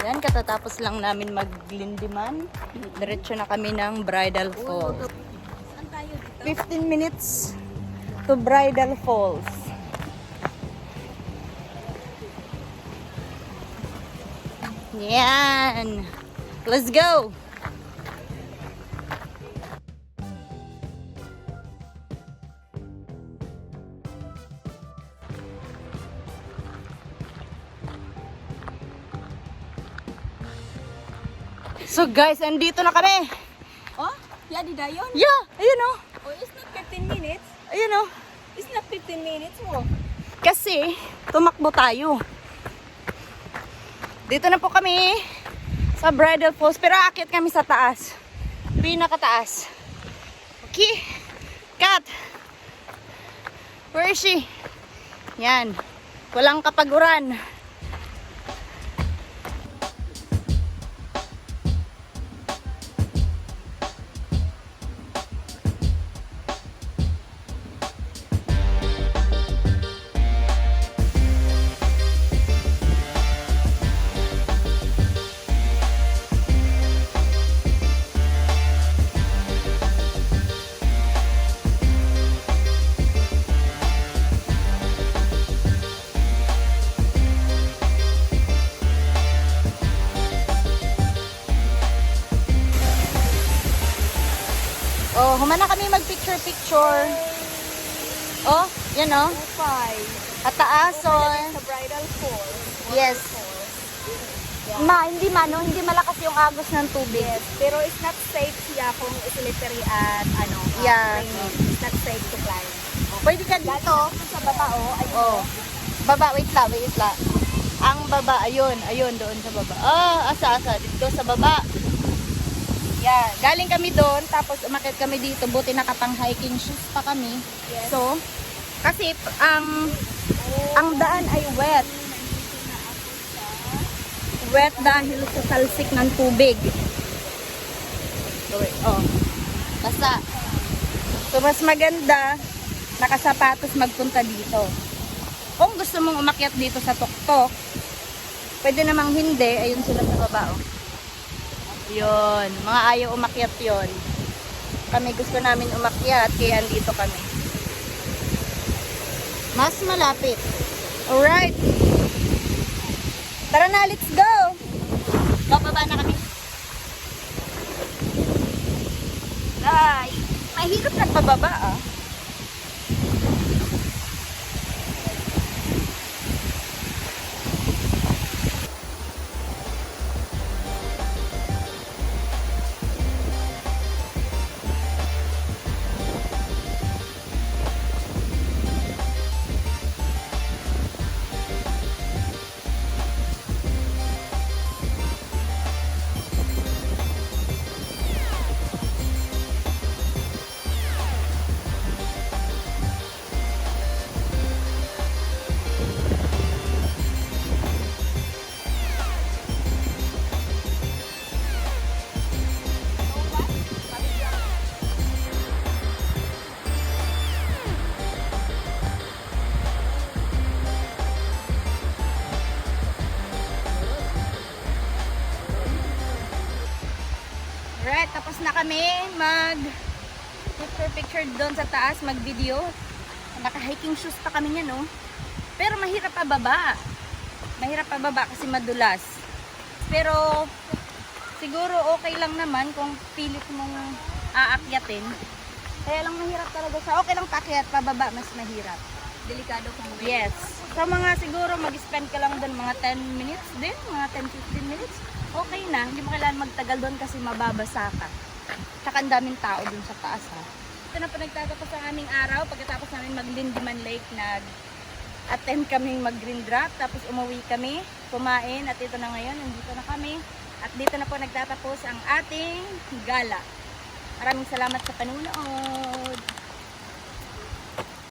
Yan, katatapos lang namin maglindiman. Diretso na kami ng Bridal Falls. 15 minutes to Bridal Falls. Yan. Let's go! So guys, andito na kami. Oh, yeah, di dayon. Yeah, ayun oh. Oh, it's not 15 minutes. Ayun oh. It's not 15 minutes mo. Kasi tumakbo tayo. Dito na po kami sa Bridal Falls, pero aakyat kami sa taas. Pinakataas. Okay. Kat. Where is she? Yan. Walang kapaguran. Oh, humana kami mag-picture-picture. Oh, yan oh. At taason. Sa Bridal Falls. Yes. Hindi malakas yung agos ng tubig. Yes, pero it's not safe siya kung slippery at Yeah. raining. It's not safe to climb. Pwede ka dito. Galing sa baba, ayun. Oh. Baba, wait lang. Ang baba, ayun, doon sa baba. Asa, dito sa baba. Yeah, galing kami doon, tapos umakyat kami dito. Buti nakapang hiking shoes pa kami. Yes. So, kasi ang daan ay wet. Wet dahil sa talsik ng tubig. Oh. Basta. So, mas maganda nakasapatos magpunta dito. Kung gusto mong umakyat dito sa tuktok, pwede namang hindi. Ayun sila sa baba, oh. Yun, mga ayaw umakyat yon. Kami gusto namin umakyat, kaya andito kami. Mas malapit. Alright. Tara na, let's go! Bababa na kami. Ay, mahirap nagbababa ah. Alright, tapos na kami picture doon sa taas, mag-video. Naka-hiking shoes pa kami niyan, no? Pero mahirap pa baba. Mahirap pa baba kasi madulas. Pero siguro okay lang naman kung pilit mong aakyatin. Kaya lang mahirap talaga siya. Okay lang paakyat, pababa mas mahirap. Delikado kung Yes. Sa mga siguro mag-spend ka lang doon mga 10 minutes din, mga 10-15 minutes. Okay na, hindi mo kailangan magtagal doon kasi mababasa ka. Tsaka ang daming tao doon sa taas ha. Ito na po nagtatapos ang aming araw. Pagkatapos namin mag-Lindeman Lake, nag-attend kaming mag-green drop. Tapos umuwi kami, kumain. At ito na ngayon, nandito na kami. At dito na po nagtatapos ang ating gala. Maraming salamat sa panunood.